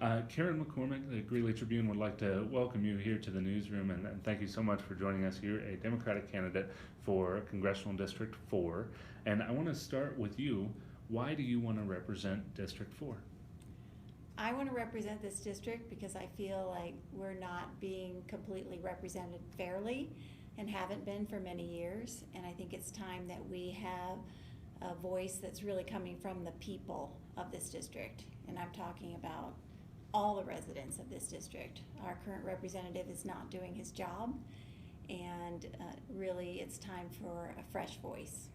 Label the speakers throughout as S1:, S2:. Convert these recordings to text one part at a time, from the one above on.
S1: Karen McCormick, the Greeley Tribune, would like to welcome you here to the newsroom and thank you so much for joining us here, a Democratic candidate for Congressional District 4. And I want to start with you. Why do you want to represent District 4?
S2: I want to represent this district because I feel like we're not being completely represented fairly and haven't been for many years. And I think it's time that we have a voice that's really coming from the people of this district. And I'm talking about all the residents of this district. Our current representative is not doing his job, and really it's time for a fresh voice.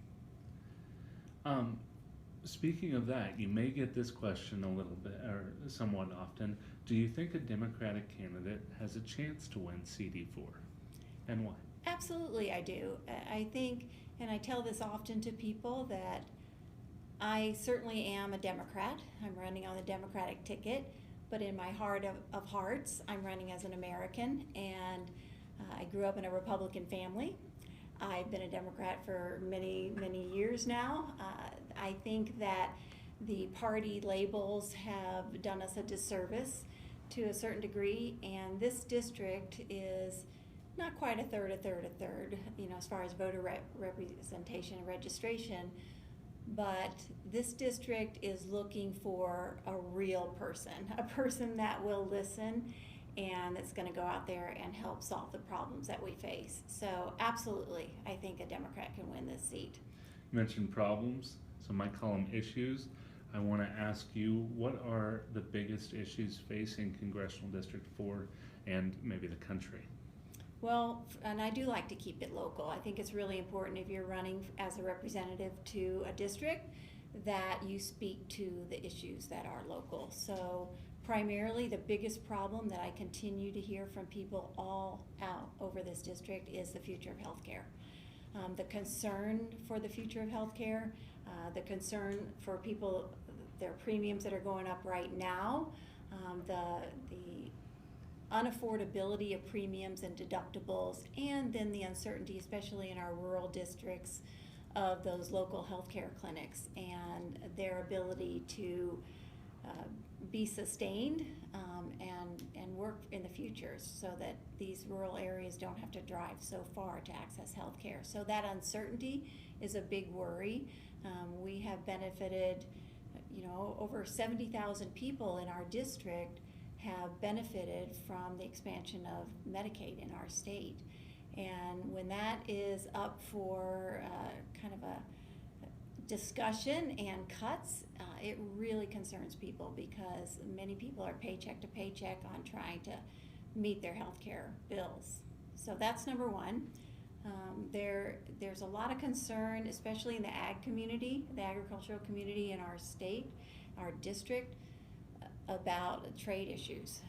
S1: Speaking of that, you may get this question a little bit or somewhat often. Do you think a Democratic candidate has a chance to win CD4, and why?
S2: Absolutely, I do. I think, and I tell this often to people, that I certainly am a Democrat. I'm running on the Democratic ticket, but in my heart of hearts, I'm running as an American, and I grew up in a Republican family. I've been a Democrat for many, many years now. I think that the party labels have done us a disservice to a certain degree, and this district is not quite a third, as far as voter representation and registration, but this district is looking for a real person, a person that will listen and that's going to go out there and help solve the problems that we face. So absolutely, I think a Democrat can win this seat.
S1: You mentioned problems, so I might call them issues. I want to ask you, what are the biggest issues facing Congressional District 4 and maybe the country?
S2: Well, and I do like to keep it local. I think it's really important if you're running as a representative to a district that you speak to the issues that are local. So primarily the biggest problem that I continue to hear from people all out over this district is the future of healthcare. The concern for the future of healthcare, the concern for people, their premiums that are going up right now, the unaffordability of premiums and deductibles, and then the uncertainty, especially in our rural districts, of those local healthcare clinics and their ability to be sustained and work in the future, so that these rural areas don't have to drive so far to access health care. So that uncertainty is a big worry. We have benefited, over 70,000 people in our district have benefited from the expansion of Medicaid in our state. And when that is up for kind of a discussion and cuts, it really concerns people, because many people are paycheck to paycheck on trying to meet their health care bills. So that's number one. There's a lot of concern, especially in the ag community, the agricultural community in our state, our district, about trade issues,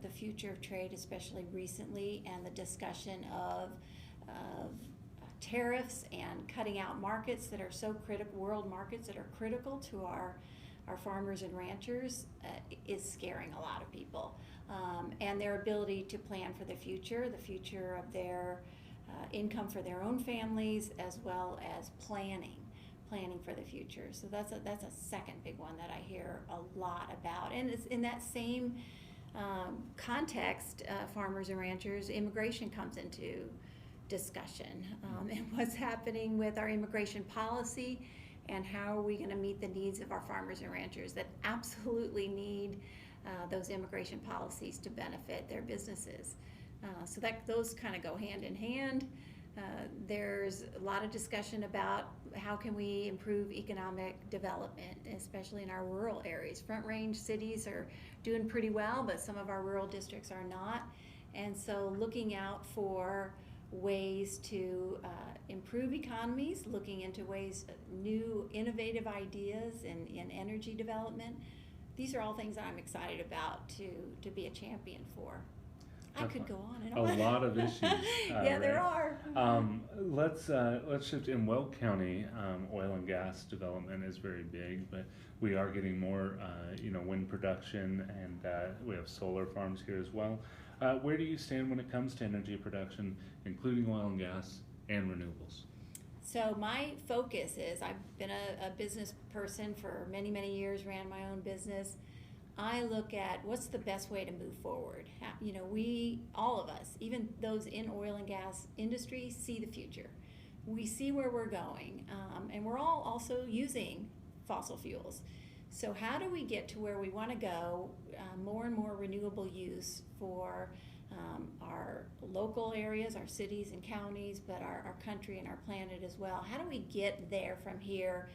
S2: the future of trade, especially recently, and the discussion of tariffs and cutting out markets that are so critical, world markets that are critical to our farmers and ranchers, is scaring a lot of people. And their ability to plan for the future of their income for their own families, as well as planning for the future. So that's a second big one that I hear a lot about. And it's in that same context, farmers and ranchers, immigration comes into discussion, and what's happening with our immigration policy, and how are we going to meet the needs of our farmers and ranchers that absolutely need those immigration policies to benefit their businesses. So those kind of go hand in hand. There's a lot of discussion about how can we improve economic development, especially in our rural areas. Front Range cities are doing pretty well, but some of our rural districts are not. And so looking out for ways to improve economies, looking into ways, new innovative ideas in energy development. These are all things I'm excited about to be a champion for. I could go on and on.
S1: A lot of issues.
S2: Yeah, there are.
S1: Let's shift. In Weld County, oil and gas development is very big, but we are getting more, wind production, and we have solar farms here as well. Where do you stand when it comes to energy production, including oil and gas and renewables?
S2: So my focus is, I've been a business person for many, many years, ran my own business. I look at what's the best way to move forward. All of us, even those in oil and gas industry, see the future. We see where we're going, and we're all also using fossil fuels. So how do we get to where we want to go, more and more renewable use for our local areas, our cities and counties, but our country and our planet as well? How do we get there from here,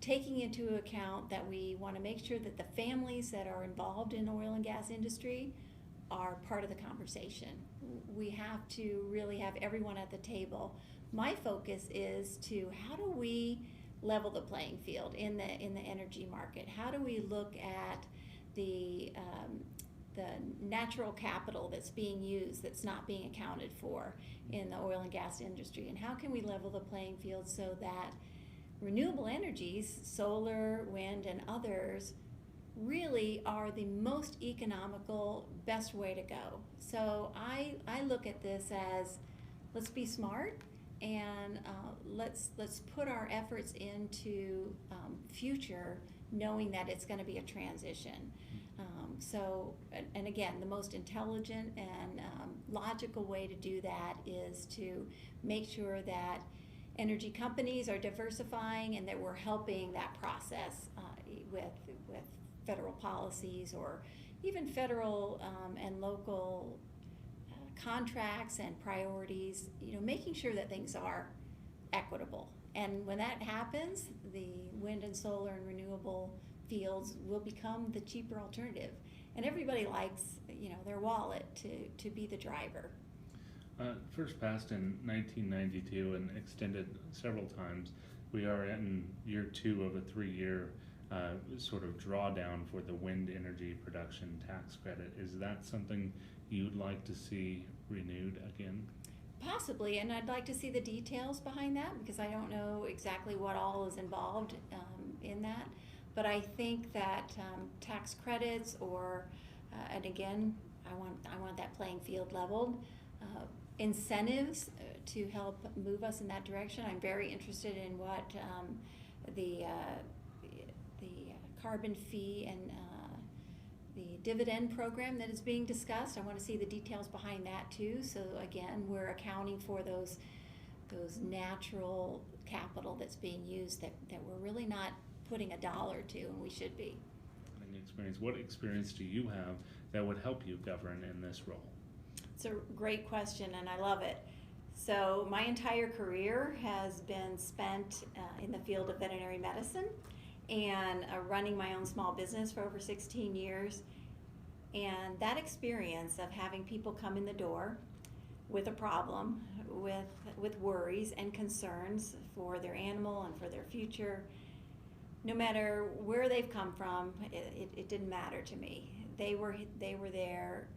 S2: taking into account that we want to make sure that the families that are involved in oil and gas industry are part of the conversation? We have to really have everyone at the table. My focus is to how do we level the playing field in the energy market? How do we look at the natural capital that's being used, that's not being accounted for in the oil and gas industry? And how can we level the playing field so that renewable energies, solar, wind, and others, really are the most economical, best way to go? So I look at this as, let's be smart, and let's put our efforts into future, knowing that it's going to be a transition. And again, the most intelligent and logical way to do that is to make sure that energy companies are diversifying and that we're helping that process with federal policies or even federal and local contracts and priorities, making sure that things are equitable. And when that happens, the wind and solar and renewable fields will become the cheaper alternative. And everybody likes, their wallet to be the driver.
S1: First passed in 1992 and extended several times. We are in year 2 of a 3-year sort of drawdown for the wind energy production tax credit. Is that something you'd like to see renewed again?
S2: Possibly, and I'd like to see the details behind that, because I don't know exactly what all is involved in that. But I think that tax credits and again, I want that playing field leveled. Incentives to help move us in that direction. I'm very interested in what the carbon fee and the dividend program that is being discussed. I want to see the details behind that too. So again, we're accounting for those natural capital that's being used that we're really not putting $1 to, and we should be.
S1: What experience do you have that would help you govern in this role?
S2: It's a great question, and I love it. So my entire career has been spent in the field of veterinary medicine and running my own small business for over 16 years. And that experience of having people come in the door with a problem, with worries and concerns for their animal and for their future, no matter where they've come from, it didn't matter to me. They were there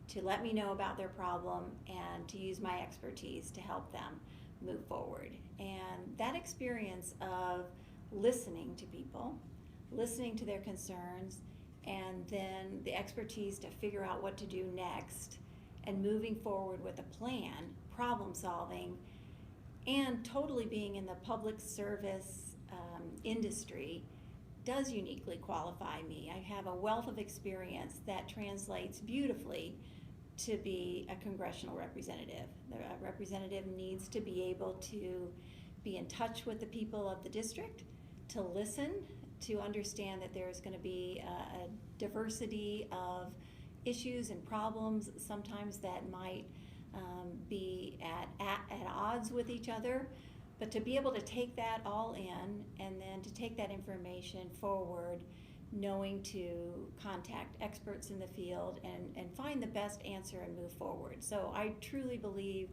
S2: to let me know about their problem and to use my expertise to help them move forward. And that experience of listening to people, listening to their concerns, and then the expertise to figure out what to do next, and moving forward with a plan, problem solving, and totally being in the public service industry does uniquely qualify me. I have a wealth of experience that translates beautifully to be a congressional representative. The representative needs to be able to be in touch with the people of the district, to listen, to understand that there's going to be a diversity of issues and problems sometimes that might be at odds with each other, but to be able to take that all in and then to take that information forward, knowing to contact experts in the field and find the best answer and move forward. So I truly believe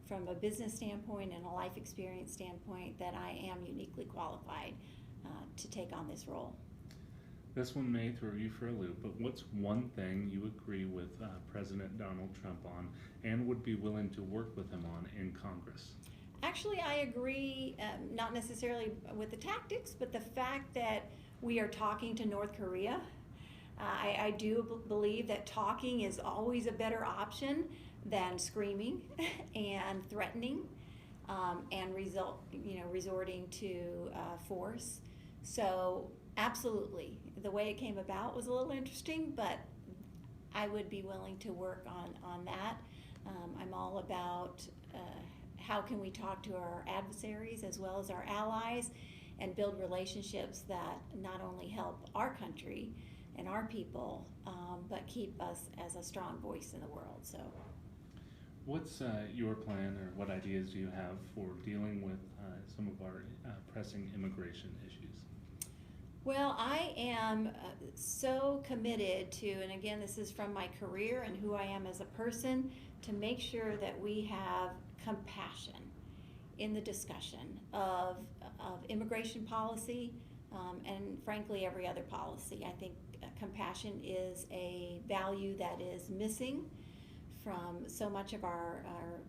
S2: from a business standpoint and a life experience standpoint that I am uniquely qualified to take on this role.
S1: This one may throw you for a loop, but what's one thing you agree with President Donald Trump on and would be willing to work with him on in Congress?
S2: Actually, I agree, not necessarily with the tactics, but the fact that we are talking to North Korea. I do believe that talking is always a better option than screaming and threatening and resorting to force. So Absolutely. The way it came about was a little interesting, but I would be willing to work on that. I'm all about how can we talk to our adversaries as well as our allies and build relationships that not only help our country and our people, but keep us as a strong voice in the world. So,
S1: what's your plan, or what ideas do you have for dealing with some of our pressing immigration issues?
S2: well, I am so committed to, and again, this is from my career and who I am as a person, to make sure that we have compassion in the discussion of immigration policy, and frankly every other policy. I think compassion is a value that is missing from so much of our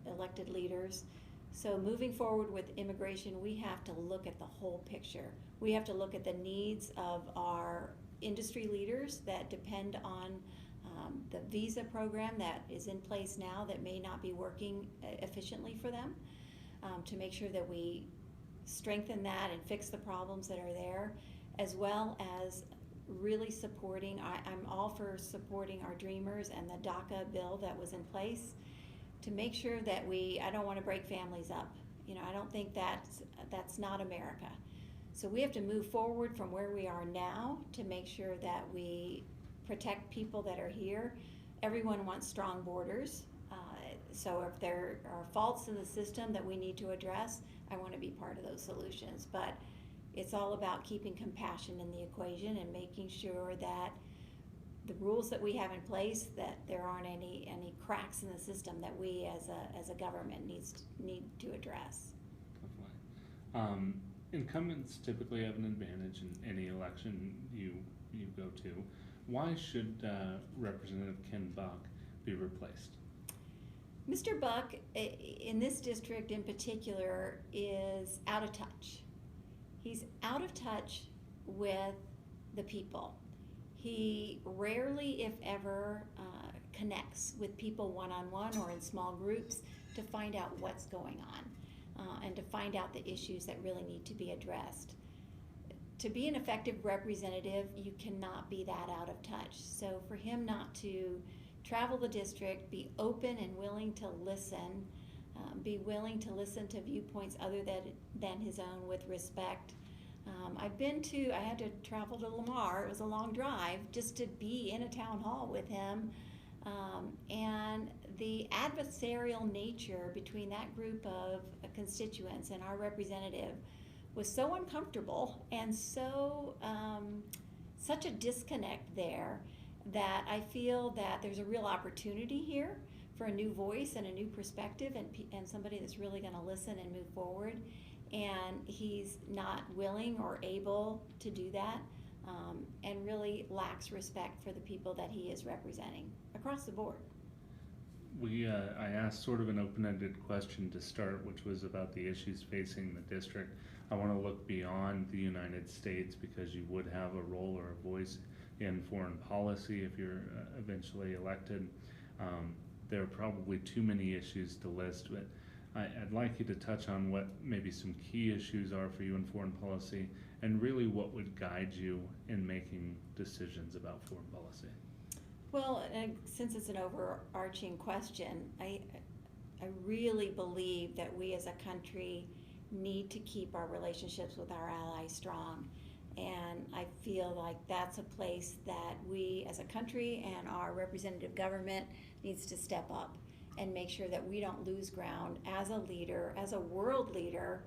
S2: elected leaders. So moving forward with immigration, we have to look at the whole picture. We have to look at the needs of our industry leaders that depend on the visa program that is in place now that may not be working efficiently for them, to make sure that we strengthen that and fix the problems that are there, as well as really supporting, I'm all for supporting our dreamers and the DACA bill that was in place to make sure that I don't want to break families up. I don't think that's not America. So we have to move forward from where we are now to make sure that we protect people that are here. Everyone wants strong borders. So if there are faults in the system that we need to address, I want to be part of those solutions. But it's all about keeping compassion in the equation and making sure that the rules that we have in place, that there aren't any cracks in the system that we as a government need to address.
S1: Definitely. Incumbents typically have an advantage in any election you go to. Why should Representative Ken Buck be replaced?
S2: Mr. Buck, in this district in particular, is out of touch. He's out of touch with the people. He rarely, if ever, connects with people one-on-one or in small groups to find out what's going on and to find out the issues that really need to be addressed. To be an effective representative, you cannot be that out of touch. So for him not to travel the district, be open and willing to listen, be willing to listen to viewpoints other than his own with respect. I had to travel to Lamar. It was a long drive just to be in a town hall with him. And the adversarial nature between that group of constituents and our representative was so uncomfortable and so such a disconnect there that I feel that there's a real opportunity here for a new voice and a new perspective and somebody that's really going to listen and move forward. And he's not willing or able to do that, and really lacks respect for the people that he is representing across the board.
S1: I asked sort of an open-ended question to start, which was about the issues facing the district. I want to look beyond the United States because you would have a role or a voice in foreign policy if you're eventually elected. There are probably too many issues to list, but I'd like you to touch on what maybe some key issues are for you in foreign policy and really what would guide you in making decisions about foreign policy.
S2: Well, since it's an overarching question, I really believe that we as a country need to keep our relationships with our allies strong. And I feel like that's a place that we as a country and our representative government needs to step up and make sure that we don't lose ground as a leader, as a world leader,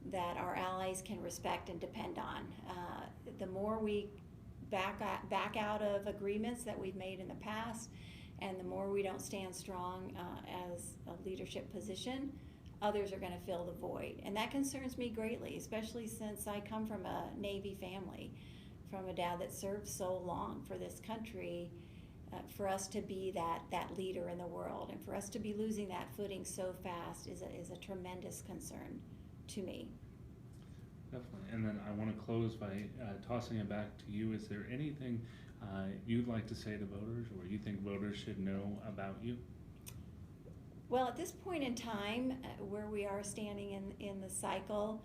S2: that our allies can respect and depend on. The more we back out of agreements that we've made in the past, and the more we don't stand strong as a leadership position, others are going to fill the void. And that concerns me greatly, especially since I come from a Navy family, from a dad that served so long for this country. For us to be that leader in the world, and for us to be losing that footing so fast is a tremendous concern to me.
S1: Definitely. And then I want to close by tossing it back to you. Is there anything you'd like to say to voters, or you think voters should know about you?
S2: Well, at this point in time, where we are standing in the cycle,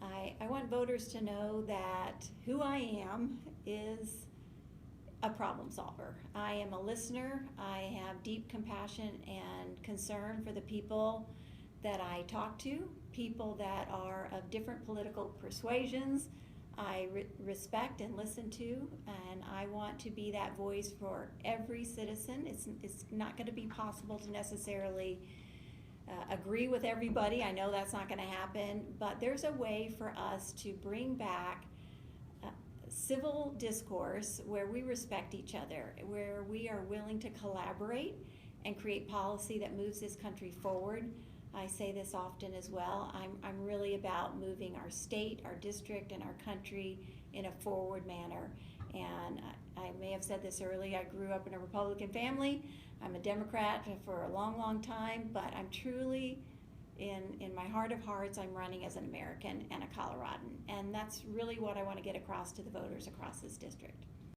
S2: I want voters to know that who I am is a problem solver. I am a listener. I have deep compassion and concern for the people that I talk to, people that are of different political persuasions. I respect and listen to, and I want to be that voice for every citizen. It's not going to be possible to necessarily agree with everybody. I know that's not going to happen, but there's a way for us to bring back civil discourse where we respect each other, where we are willing to collaborate and create policy that moves this country forward. I say this often as well. I'm really about moving our state, our district, and our country in a forward manner. And I may have said this earlier, I grew up in a Republican family. I'm a Democrat for a long, long time, but I'm truly, in my heart of hearts, I'm running as an American and a Coloradan. And that's really what I want to get across to the voters across this district.